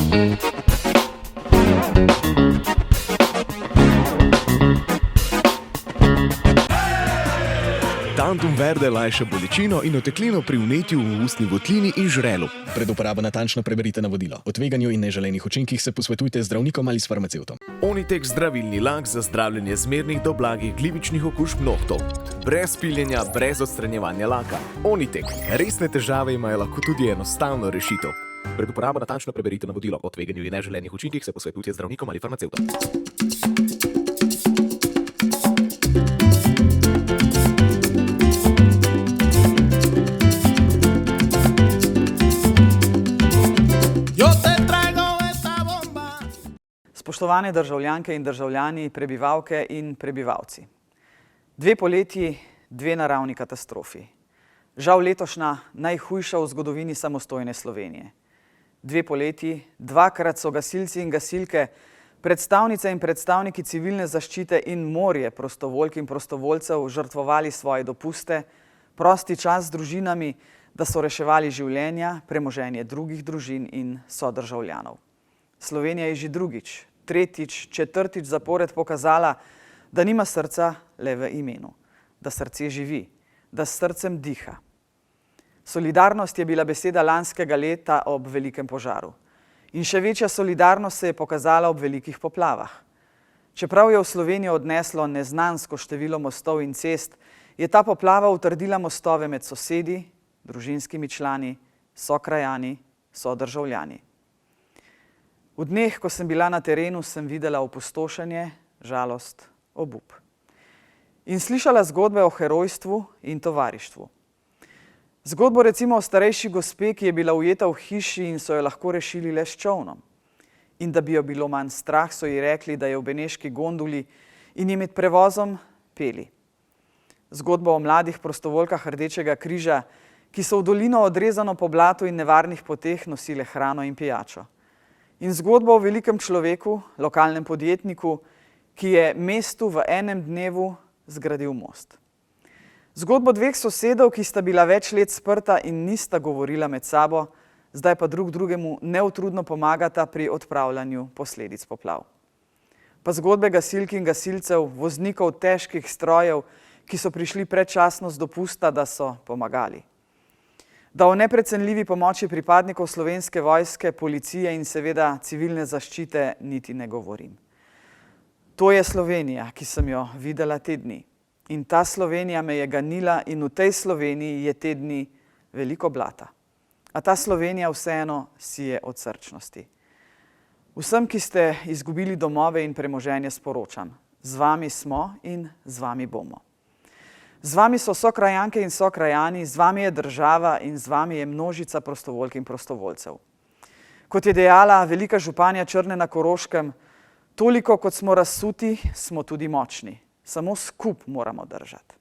Tantum verde lajša bolečino in oteklino pri vnetju v ustni votlini in žrelu. Pred uporabo natančno preberite navodilo. O tveganju in neželenih učinkih se posvetujte z zdravnikom ali s farmacevtom. Onitek zdravilni lak za zdravljenje zmernih do blagih glivičnih okužb nohtov. Brez piljenja, brez odstranjevanja laka. Onitek. Resne težave imajo lahko tudi enostavno rešitev. Pred uporabo natančno preberite navodilo. O tveganju in neželenih učinkih se posvetujte z zdravnikom ali farmacevtom. Spoštovane državljanke in državljani, prebivalke in prebivalci. 2 poletji, 2 naravni katastrofi. Žal letošnja najhujša v zgodovini samostojne Slovenije. 2 poletji, 2-krat so gasilci in gasilke, predstavnice in predstavniki civilne zaščite in morje prostovoljk in prostovoljcev žrtvovali svoje dopuste, prosti čas z družinami, da so reševali življenja, premoženje drugih družin in sodržavljanov. Slovenija je že drugič, tretjič, četrtič zapored pokazala, da nima srca le v imenu, da srce živi, da s srcem diha. Solidarnost je bila beseda lanskega leta ob velikem požaru. In še večja solidarnost se je pokazala ob velikih poplavah. Čeprav je v Slovenijo odneslo neznansko število mostov in cest, je ta poplava utrdila mostove med sosedi, družinskimi člani, sokrajani, sodržavljani. V dneh, ko sem bila na terenu, sem videla opustošenje, žalost, obup. In slišala zgodbe o herojstvu in tovarištvu. Zgodbo recimo o starejši gospe, ki je bila ujeta v hiši in so jo lahko rešili le s čolnom. In da bi jo bilo manj strah, so ji rekli, da je v beneški gondoli in ji med prevozom peli. Zgodbo o mladih prostovoljkah Rdečega križa, ki so v dolino odrezano po blatu in nevarnih poteh nosile hrano in pijačo. In zgodbo o velikem človeku, lokalnem podjetniku, ki je mestu v enem dnevu zgradil most. Zgodbo 2 sosedov, ki sta bila več let sprta in nista govorila med sabo, zdaj pa drug drugemu neutrudno pomagata pri odpravljanju posledic poplav. Pa zgodbe gasilk in gasilcev, voznikov težkih strojev, ki so prišli predčasno z dopusta, da so pomagali. Da o neprecenljivi pomoči pripadnikov Slovenske vojske, policije in seveda civilne zaščite niti ne govorim. To je Slovenija, ki sem jo videla te dni. In ta Slovenija me je ganila in v tej Sloveniji je te dni veliko blata. A ta Slovenija vseeno sije od srčnosti. Vsem, ki ste izgubili domove in premoženje, sporočam: z vami smo in z vami bomo. Z vami so sokrajanke in sokrajani, z vami je država in z vami je množica prostovoljk in prostovoljcev. Kot je dejala velika županja Črne na Koroškem, toliko kot smo razsuti, smo tudi močni. Samo skup moramo držati.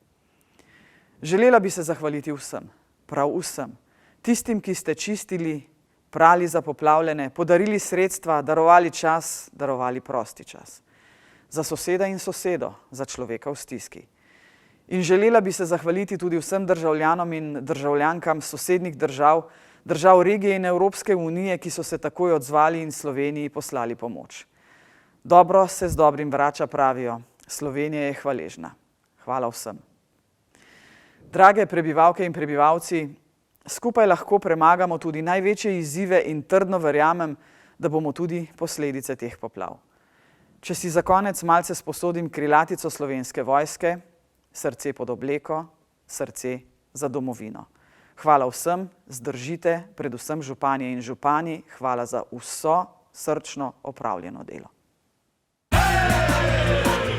Želela bi se zahvaliti vsem, prav vsem, tistim, ki ste čistili, prali za poplavljene, podarili sredstva, darovali čas, darovali prosti čas. Za soseda in sosedo, za človeka v stiski. In želela bi se zahvaliti tudi vsem državljanom in državljankam sosednjih držav, držav regije in Evropske unije, ki so se takoj odzvali in Sloveniji poslali pomoč. Dobro se z dobrim vrača, pravijo. Slovenija je hvaležna. Hvala vsem. Drage prebivalke in prebivalci, skupaj lahko premagamo tudi največje izzive in trdno verjamem, da bomo tudi posledice teh poplav. Če si za konec malce sposodim krilatico Slovenske vojske: srce pod obleko, srce za domovino. Hvala vsem, zdržite, predvsem županje in župani, hvala za vso srčno opravljeno delo.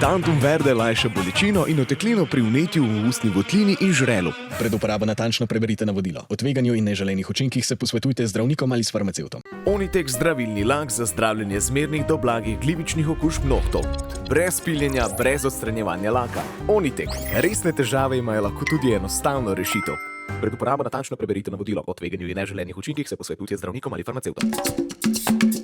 Tantum verde lajša bolečino in oteklino pri vnetju v ustni votlini in žrelu. Pred uporabo natančno preberite navodilo. O tveganju in neželenih učinkih se posvetujte z zdravnikom ali s farmacevtom. Onitek zdravilni lak za zdravljenje zmernih do blagih glivičnih okužb nohtov. Brez piljenja, brez odstranjevanja laka. Onitek. Resne težave imajo lahko tudi enostavno rešitev. Pred uporabo natančno preberite navodilo. O tveganju in neželenih učinkih se posvetujte z zdravnikom ali farmacevtom.